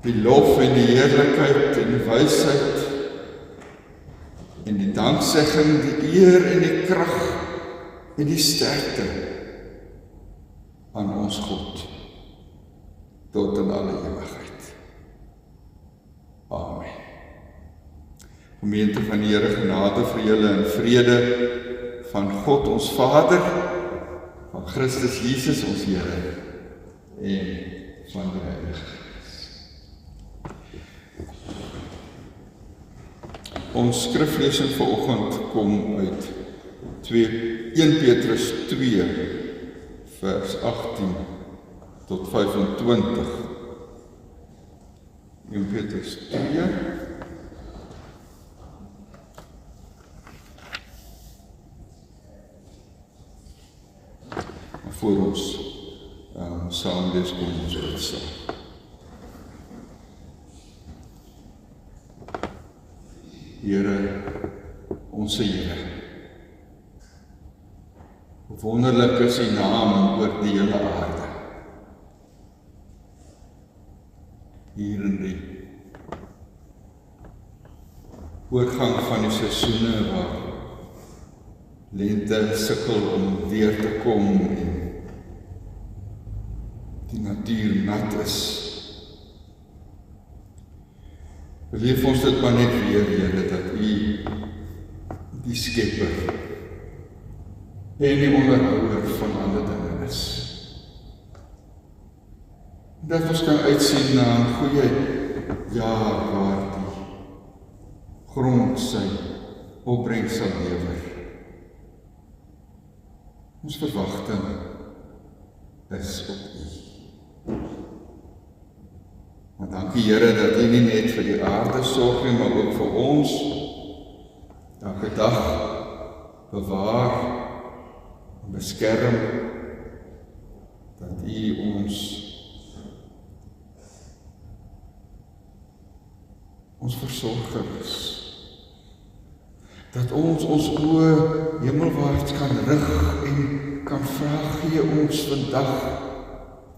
Die lof en die heerlikheid en die wysheid en die danksegging, die eer en die krag en die sterkte aan ons God tot in alle ewigheid. Amen. Gemeente van die Here, genade vir julle en vrede van God ons Vader, van Christus Jesus ons Here en van die Heilige Gees. Ons skriflesing vanoggend kom uit 1 Petrus 2 vers 18 tot 25. 1 Petrus 2 voor ons saam lees, kom ons bid saam. Here, onse Here, wonderlik is U naam oor die hele aarde. Hier in die oorgang van die seisoene waar lente sukkel om weer te kom en die natuur nat is. Beleef ons dit maar net weer, Here, dat U die skepper en die onderhouer van alle dinge is. Dat ons kan uitsien na 'n goeie jaar waar die grond sy opbrengs sal lewer. Ons verwagting is op U. Maar dankie Here dat U nie net vir die aarde sorg nie, maar ook vir ons elke dag bewaar en beskerm, dat U ons versorger is, dat ons oë hemelwaarts kan rig en kan vra, gee ons vandag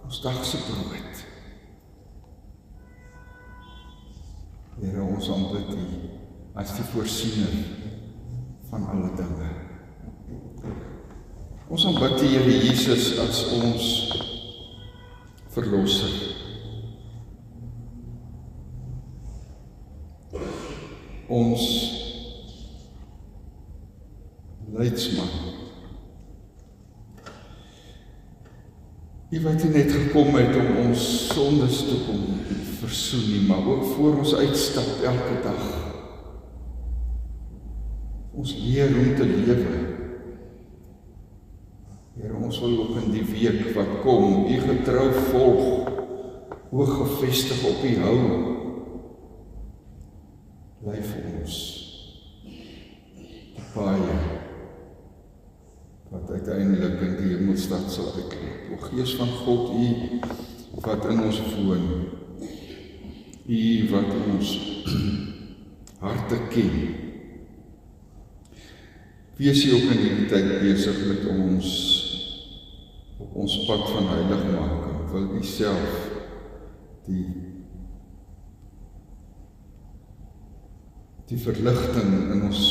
ons dagse brood. Here, ons aanbid U as die voorsiener van alle dinge. Ons aanbid die Here Jesus as ons verlosser. Ons leidsman. U wat nie net gekom het om ons sondes te kom versoen nie, maar ook voor ons uitstap elke dag. Ons leer om te lewe. Here, ons wil ook in die week wat kom, U getrou volg, oog gefestig op U hou. Bly vir ons die paaie wat uiteindelik in die hemelstad sal uitloop. O Gees van God, U wat in ons woon, U wat ons harte ken. Wees U ook in hierdie tyd besig met ons op ons pad van heiligmaking. Wil U self die verligting in ons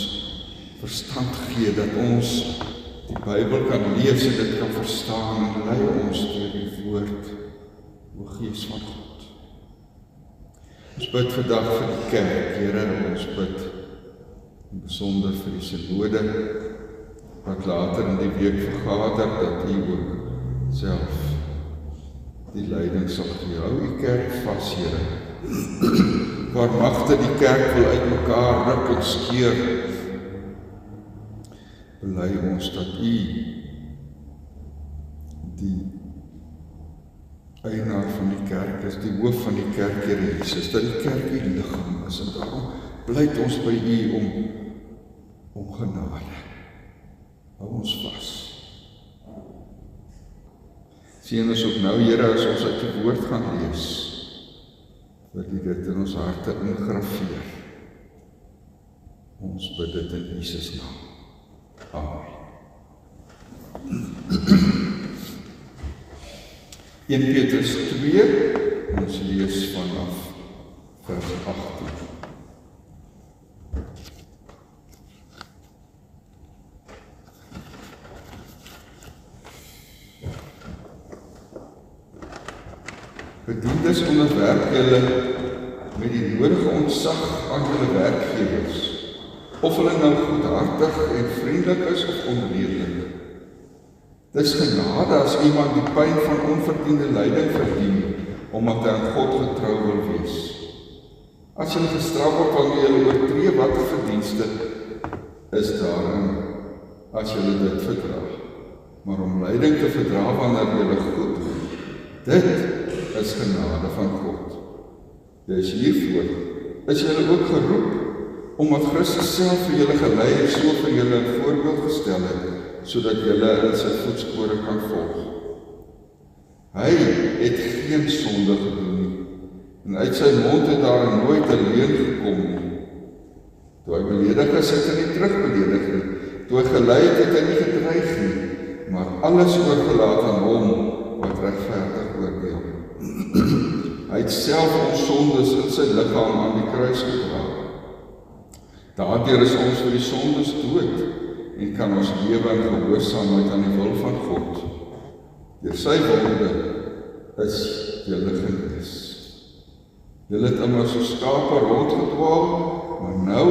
verstand gee, dat ons die Bybel kan lees en dit kan verstaan en lei ons deur die woord, o Gees van God. Ons bid vandag vir die kerk, Here, ons bid in besonder vir die synode wat later in die week vergader, dat U ook self die leiding sal gee. Hou U kerk vas, Here. waar magte die kerk wil uitmekaar ruk en skeer, bely ons dat U die eienaar van die kerk is, die hoof van die kerk, Here Jesus, dat die kerk U liggaam is, en daarom pleit ons by U om genade. Hou ons vas. Seën ons ook nou, Here, as ons uit die woord gaan lees, dat U dit in ons harte ingrafeer. Ons bid dit in Jesus naam. Amen. 1 Petrus 2, ons lees vanaf vers 18. Bediendes, onderwerp julle met die nodige ontzag aan julle werkgewers, of hulle nou goedhartig en vriendelik is of onredelijk. Dis genade as iemand die pyn van onverdiende lyding verdien, omdat hy aan God getrou wil wees. As julle gestraf word wanneer julle oortree, watter verdienste is daarin, as julle dit verdra? Maar om lyding te verdra wanneer julle goed doen, dit is genade van God. Dis hiervoor is julle ook geroep, omdat Christus self vir julle gelei en so vir julle 'n voorbeeld gestel het, sodat julle in sy voetspore kan volg. Hy het geen sonde gedoen nie, en uit sy mond het daar nooit 'n leuen gekom nie. Toe hy beledig is, het hy nie terugbeledig nie. Toe hy gelei het hy nie gedreig nie, maar alles oorgelaat aan hom wat regverdig oordeel. Hy het self ons sondes in sy liggaam aan die kruis gedra. Daardeur is ons vir die sondes dood en kan ons lewe in gehoorsaamheid aan die wil van God. Deur sy wonde is julle genees. Julle het immer so skape rondgedwaal, maar nou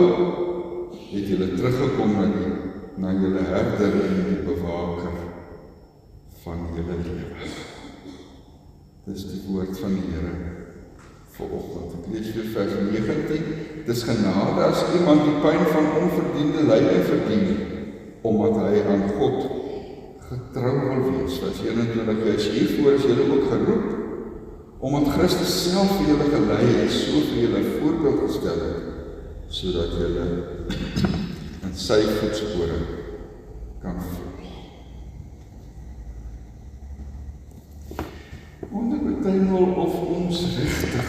het julle teruggekom na julle herder en die bewaker van julle lewe. Dis die woord van die Here vanoggend. Ek lees weer vers 19. Dis genade as iemand die pyn van onverdiende lyding verdien, omdat hy aan God getrou wil wees. Vers 21, is hiervoor is julle ook geroep, omdat Christus self vir julle gelei het, so vir julle voorbeeld gestel het, sodat julle in sy voetspore kan volg. Wonder bytelmal of ons regtig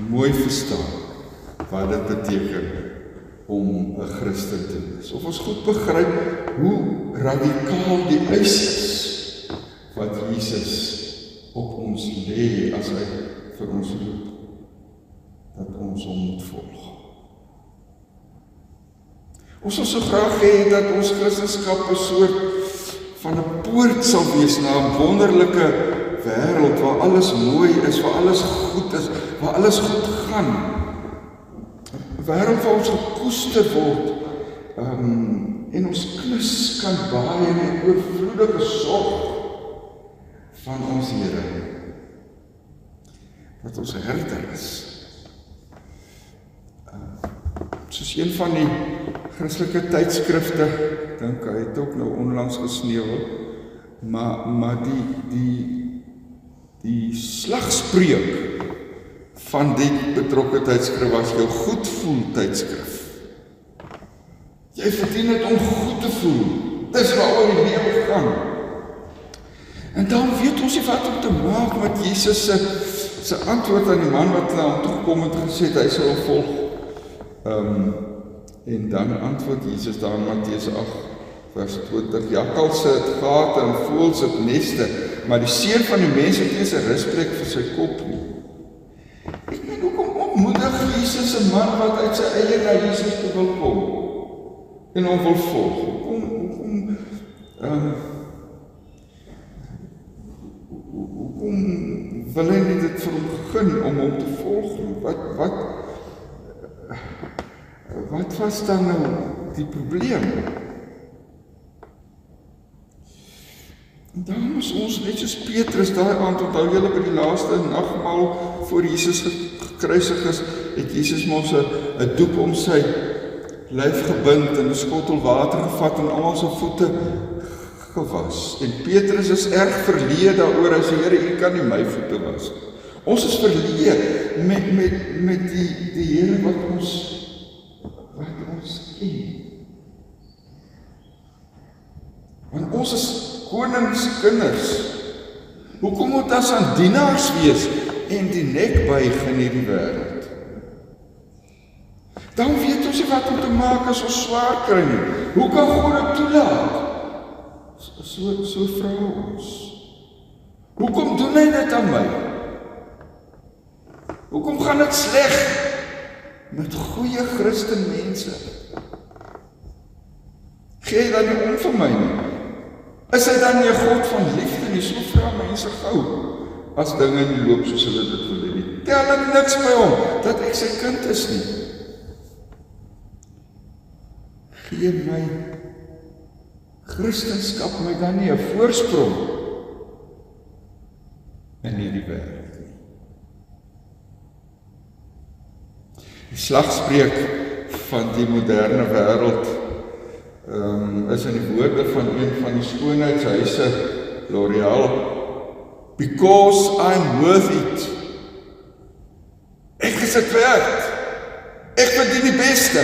mooi verstaan wat dit beteken om 'n Christen te wees. Of ons goed begryp hoe radikaal die eis is wat Jesus op ons lê as hy vir ons roep, dat ons hom moet volg. Ons sal so graag hê dat ons Christendom 'n soort van 'n poort sal wees na 'n wonderlike wêreld waar alles mooi is, waar alles goed is, waar alles goed gaan. 'n Wêreld waar ons gekoester word en ons klus kan baai in die oorvloedige sorg van ons Here, wat ons herder is. Soos een van die Christelike tydskrifte, ek dink hy het ook nou onlangs gesneeuwel, maar die slagspreuk van die betrokke tydskrif was jou goed voel tydskrif. Jy verdien het om goed te voel. Dis waaroor die lewe gaan. En dan weet ons nie wat om te maak met Jesus se antwoord aan die man wat na hom toe gekom het en gesê het, hy sal volg. En dan antwoord Jesus daar in Matteus 8 vers 20, jakkalse het gate en voëls het neste, maar die seun van die mens het nie sy rusplek vir sy kop nie. Ek meen, hoekom ontmoedig Jesus 'n man wat uit sy eie na Jesus toe wil kom en hom wil volg? Hoekom wil hy nie dit vir hom gun om hom te volg nie? Wat was dan nou die probleem? En daarom is ons net soos Petrus daai aand, onthou julle by die laaste nagmaal voor Jesus gekruisig is, het Jesus mos 'n doek om sy lyf gebind en 'n skottel water gevat en almal se voete gewas. En Petrus is erg verleë daaroor, hy sê, Here, U kan nie my voete was. Ons is verleë met die Here wat ons ken. Want ons is koningskinders. Hoekom moet ons aan dienaars wees en die nek buig in hierdie wêreld? Dan weet ons nie wat om te maak as ons swaar kry nie. Hoe kan God dit toelaat? So vra ons. Hoekom doen hy dit aan my? Hoekom gaan dit sleg met goeie Christen mense? Gee hy dan nie om vir my nie? Is hy dan nie 'n God van liefde nie? So vra mense gou, as dinge nie loop soos hulle dit wil hê nie. Tel dit niks by hom, dat ek sy kind is nie. Gee my Christenskap my dan nie 'n voorsprong in hierdie wêreld nie. Die slagspreuk van die moderne wêreld is in die woorde van een van die skoonheidshuise, L'Oreal, because I'm worth it. Ek is dit werd. Ek verdien die beste.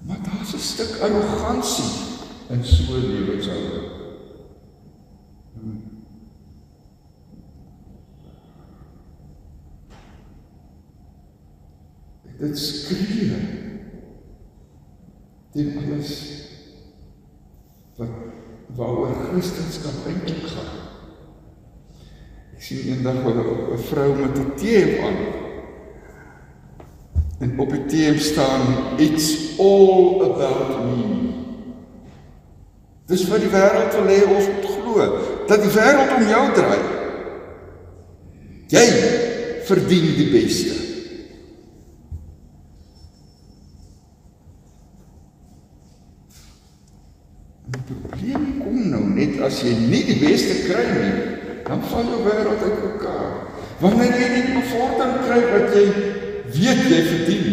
Maar daar's 'n stuk arrogansie in so 'n lewenshouding. Dit skree teen alles waaroor Christenskap eintlik gaan. Ek sien eendag 'n vrou met 'n T-hemp aan. En op die T-hemp staan, "It's all about me." Dis wat die wêreld wil hê ons moet glo, dat die wêreld om jou draai. Jy verdien die beste. Die probleem kom nou net as jy nie die beste kry nie, dan val jou wêreld uit mekaar. Wanneer jy nie bevordering kry wat jy weet jy verdien.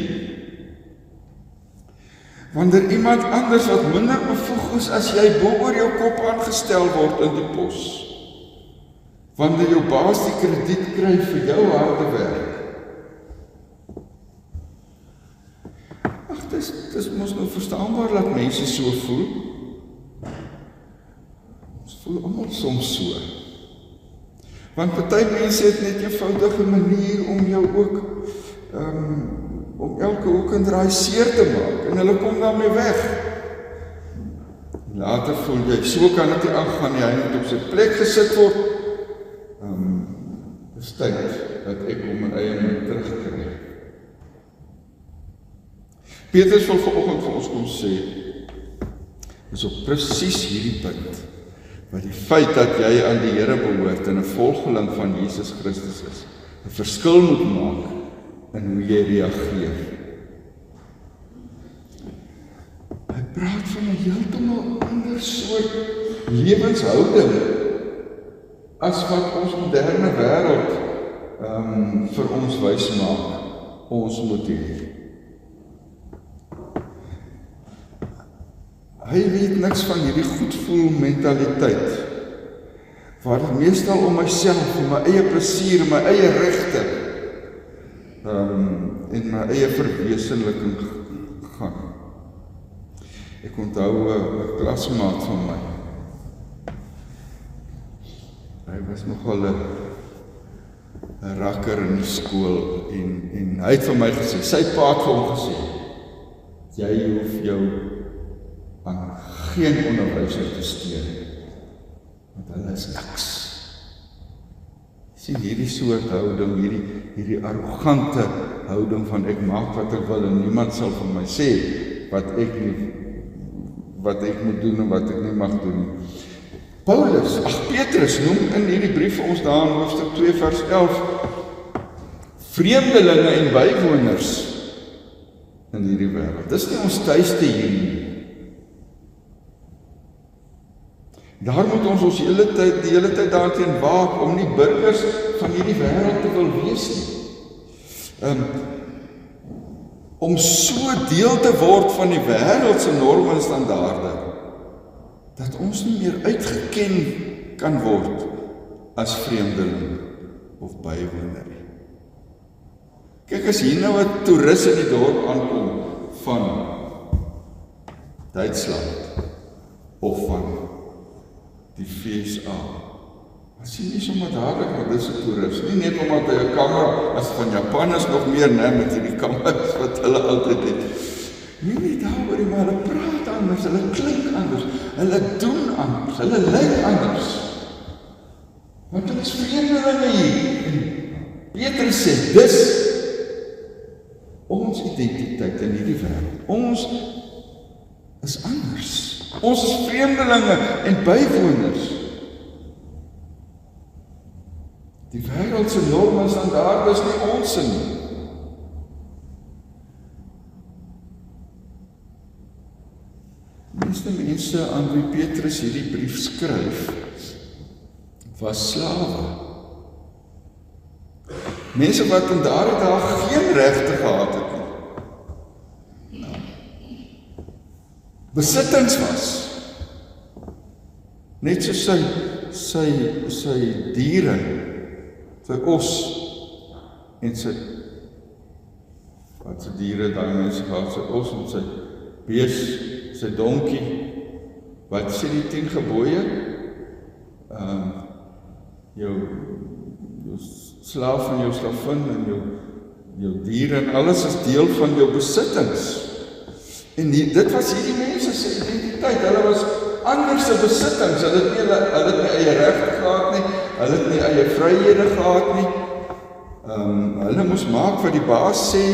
Wanneer iemand anders wat minder bevoeg is as jy bo oor jou kop aangestel word in die pos. Wanneer jou baas die krediet kry vir jou harde werk. Ag, dis mos nou verstaanbaar dat mense so voel. Ons voel almal soms so. Want party mense het net 'n eenvoudige manier om jou ook om elke hoek en draai seer te maak, en hulle kom daarmee weg. Later voel jy, so kan dit nie aangaan nie, hy moet op sy plek gesit word. Dis tyd dat ek om my eie moet terugkry. Petrus wil vanoggend vir ons kom sê, is op presies hierdie punt, wat die feit dat jy aan die Here behoort en 'n volgeling van Jesus Christus is, 'n verskil moet maak in hoe jy reageer. Hy praat van 'n heeltemal ander soort lewenshouding as wat ons moderne wêreld vir ons wys maak ons moet hê. Hy weet niks van hierdie goedvoel mentaliteit, waar dit meestal om myself, om my eie plesier, my eie regte en my eie verwesenliking gaan. Ek onthou 'n klasmaat van my. Hy was nogal 'n rakker in die skool en hy het vir my gesê, sy pa het vir hom gesê, jy hoef jou aan geen onderwyser te steur, want hulle is niks. Sien hierdie soort houding, hierdie arrogante houding van ek maak wat ek wil en niemand sal vir my sê wat ek moet doen en wat ek nie mag doen nie. Petrus noem in hierdie brief vir ons daar in hoofstuk 2 vers 11 vreemdelinge en bywoners in hierdie wêreld. Dis nie ons tuiste hier nie. Daar moet ons die hele tyd daarteen waak, om nie burgers van hierdie wêreld te wil wees nie. Om so deel te word van die wêreldse norme en standaarde, dat ons nie meer uitgeken kan word as vreemdeling of bywoner. Kyk, as hier nou 'n toerist in die dorp aankom van Duitsland of van die VSA, as jy nie sommer dadelik, maar dis 'n toerist, nie net omdat hy 'n kamera, as van Japan is nog meer, met hierdie kameras wat hulle altyd het, nie daaroor, maar hulle praat anders, hulle klink anders, hulle doen anders, hulle lyk anders, want hulle is vreemdelinge hier, en Petrus sê, dis ons identiteit in hierdie wêreld, ons is anders, ons is vreemdelinge en bywoners. Die wêreldse norme en standaarde is nie ons nie. Meeste mense aan wie Petrus hierdie brief skryf, was slawe. Mense wat in daardie dag geen regte gehad het nie. Besittings was. Net so sy diere, sy os en sy diere, daai mense gehad, sy os en sy bees, sy donkie, wat sê die 10 gebooie? Jou slaaf en jou slavin en jou diere en alles is deel van jou besittings. En dit was hierdie mense se identiteit, hulle was ander se besittings, hulle het nie eie regte gehad nie, hulle het nie eie vryhede gehad nie, hulle moes maak wat die baas sê,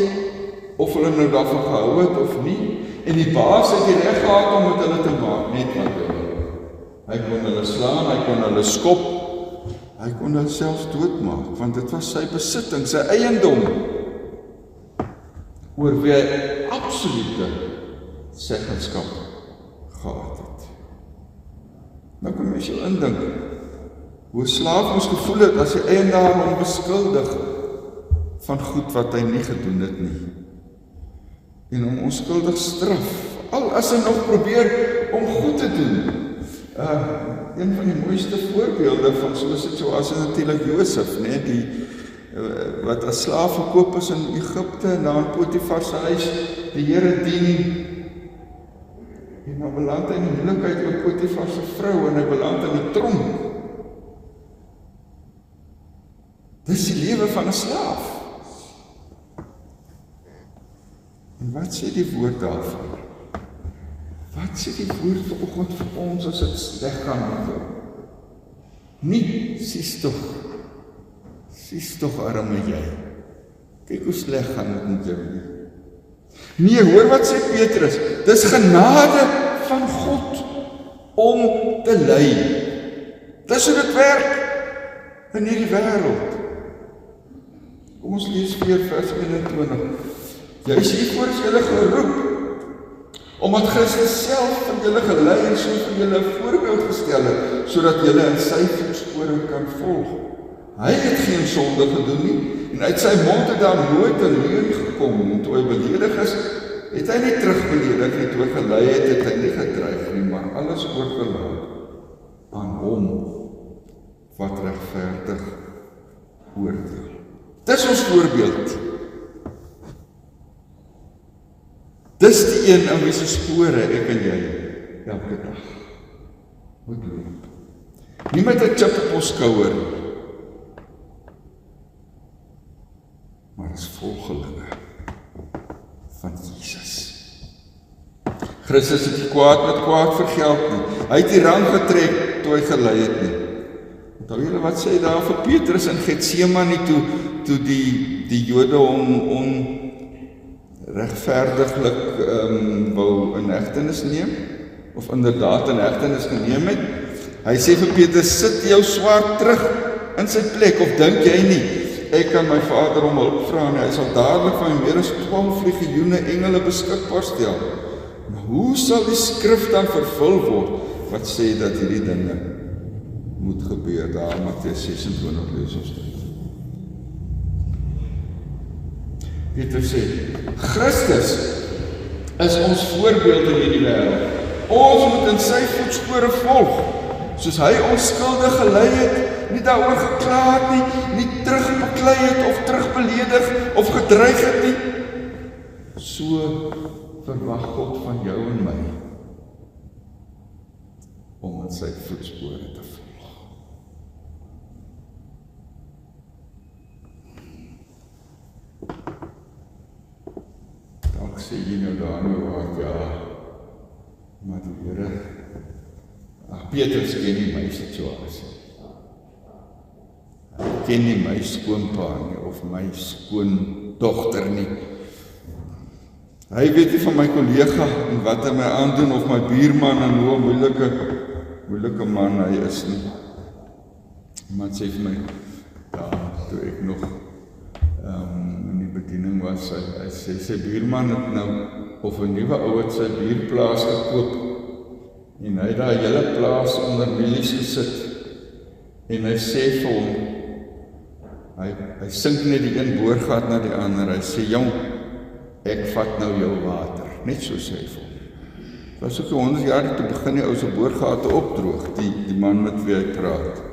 of hulle nou daarvan gehou het of nie, en die baas het die reg gehad om met hulle te maak, net wat hy wil. Hy kon hulle slaan, hy kon hulle skop, hy kon hulle selfs doodmaak, want dit was sy besitting, sy eiendom, oor wie hy absolute seggenskap gehad het. Nou kan mens jou indink, hoe 'n slaaf moes gevoel het as die eienaar hom beskuldig van goed wat hy nie gedoen het nie, en hom onskuldig straf, al as hy nog probeer om goed te doen. Een van die mooiste voorbeelde van so'n situasie natuurlik Josef, wat as slaaf verkoop is in Egipte, en daar in Potifar se huis die Here dien, en dan beland hy in die moeilikheid met Potifar se vrou, en hy beland in die tronk. Dis die lewe van 'n slaaf. En wat sê die woord daarvan? Wat sê die woord vanoggend vir ons as dit sleg gaan met jou? Nie, sies tog arme jy. Kyk hoe sleg gaan dit met jou nie. Nee, hoor wat sê Petrus, dis genade van God om te lei. Dis hoe dit werk in hierdie wêreld. Kom ons lees weer vers 21. Juis hiervoor is julle geroep, omdat Christus self van julle gelei en so vir julle 'n voorbeeld gestel het, sodat julle in sy voetspore kan volg. Hy het geen sonde gedoen nie, en uit sy mond het daar nooit 'n leuen gekom, en toe hy beledig is, het hy nie terugbeledig nie, toe hy gelei het hy nie gedreig nie, maar alles oorgelaat aan hom, wat regverdig oordeel. Dis ons voorbeeld. Dis die een in wie se spore ek en jy elke dag moet loop. Nie met 'n chip op ons skouer, maar as volgelinge van Jesus. Christus het nie kwaad met kwaad vergeld nie. Hy het die rang getrek toe hy gelei het nie. Onthou julle wat sê daar vir Petrus in Getsemane toe die Jode hom regverdiglik wou in hegtenis neem, of inderdaad in hegtenis geneem het. Hy sê vir Petrus, sit jou swaard terug in sy plek, of dink jy nie, ek kan my Vader om hulp vra, en hy sal dadelik van meer as 12 legioene engele beskikbaar stel. Maar hoe sal die skrif dan vervul word, wat sê dat hierdie dinge moet gebeur, daar Mattheus 26 lees ons dit. Petrus sê, Christus is ons voorbeeld in hierdie wêreld. Ons moet in sy voetspore volg, soos hy ons skuldig gelei het, nie daaroor gekla het nie, nie terugbeklei het of terugbeledig of gedreig het nie. So verwag God van jou en my om in sy voetspore te volg. Dalk sê jy nou daar nou, ja, maar die Here, Petrus ken nie my situasie. Hy ken nie my skoonpa nie, of my skoondogter nie. Hy weet nie van my kollega en wat hy my aandoen, of my buurman en hoe moeilike man hy is nie. Iemand sê vir my, toe ek nog in die bediening was, hy sê, sy buurman het nou, of 'n nuwe ou het sy buurplaas gekoop, en hy het daar hele plaas onder milies gesit, en hy sê vir hom, hy sink net die een boorgat na die ander, hy sê, jong, ek vat nou jou water, net so sê hy vir hom. Het was ook 100 jaar te begin die ou se boorgate opdroog, die man met wie hy praat.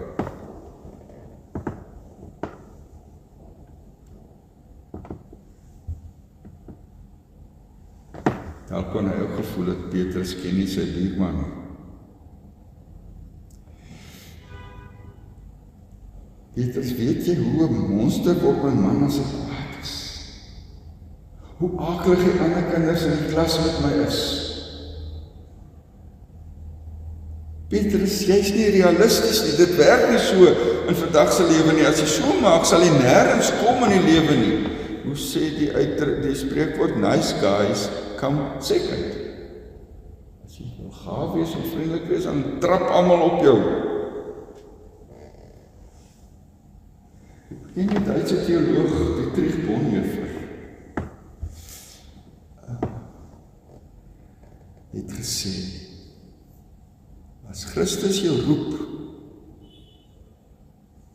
Daar kon hy ook gevoel het Petrus ken nie sy buurman nie. Petrus, weet jy hoe 'n monster op 'n man as hy kwaad is? Hoe akelig die ander kinders in die klas met my is? Petrus, jy's nie realisties nie, dit werk nie so in vandag se lewe nie. As jy so maak, sal jy nêrens kom in die lewe nie. Hoe sê die spreekwoord, nice guys come second. As jy wil gaaf wees en vriendelik wees, dan trap almal op jou. Ken die Duitse teoloog, Dietrich Bonhoeffer, het gesê, as Christus jou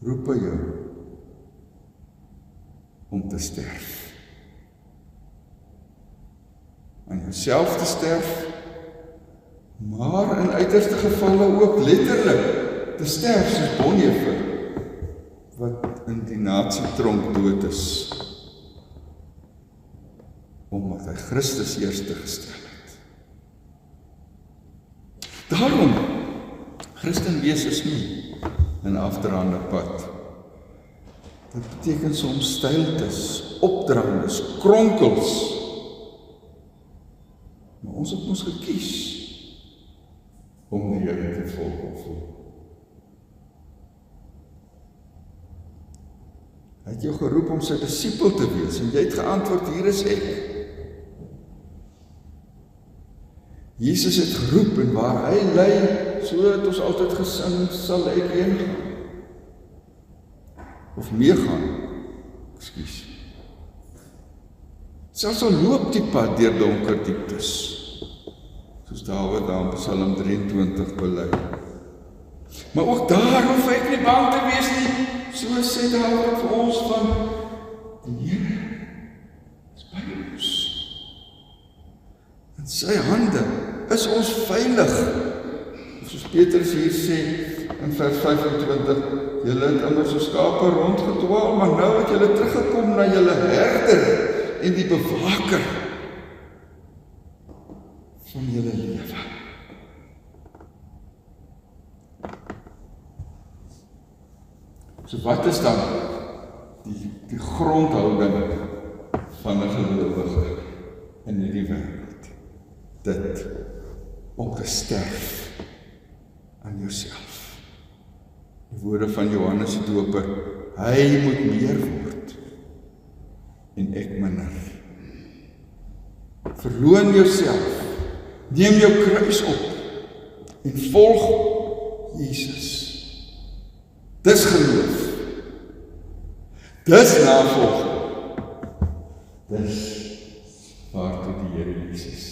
roep hy jou om te sterf. Aan jouself te sterf, maar in uiterste gevalle ook letterlik te sterf, soos Bonhoeffer, wat in die nazi-tronk dood is, omdat hy Christus eerste gestel het. Daarom, Christen wees is nie 'n afdraande pad. Dit beteken soms steiltes, opdraandes, kronkels. Maar ons het ons gekies om die Here te volg. Hy het jou geroep om sy disipel te wees, en jy het geantwoord, hier is ek. Jesus het geroep, en waar hy lei, so het ons altyd gesing, sal ek heen gaan. Of meegaan, ekskuus. Selfs al loop die pad deur donker dieptes, soos Dawid daar in Psalm 23 bely. Maar ook daar hoef ek nie bang te wees nie, so sê Dawid vir ons van, die Here is by ons. In sy hande is ons veilig. Soos Petrus hier sê in vers 25, julle het immers so skape rondgedwaal, maar nou het julle teruggekom na julle herder en die bewaker van julle lewe. So wat is dan die grondhouding van 'n gelowige in hierdie wêreld? Dit om te sterf aan jouself. Die woorde van Johannes die Doper, hy moet meer word en ek minder. Verloon jouself, neem jou kruis op en volg Jesus. Dis geloof. Dis navolging. Dis waartoe die Here Jesus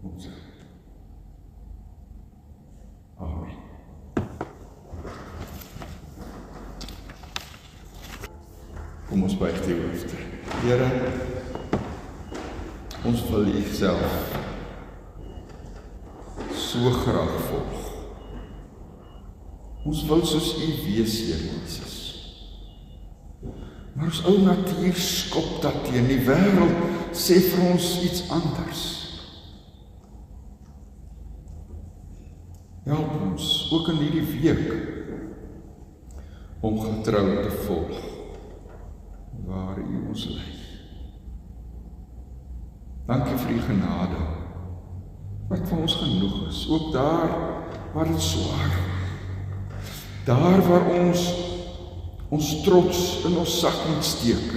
ons roep. Here, ons wil U self so graag volg. Ons wil soos U wees, Here Jesus. Maar ons ou natuur skop dat teen. Die wêreld sê vir ons iets anders. Help ons, ook in hierdie week, om getrou te volg, waar U ons lei. Dankie vir U genade, wat vir ons genoeg is, ook daar waar dit swaar, daar waar ons trots in ons sak moet steek,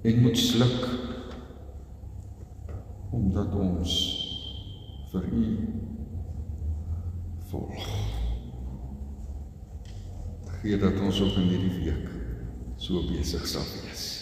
en moet sluk, omdat ons vir U volg. Gee dat ons ook in hierdie week so besig sal wees.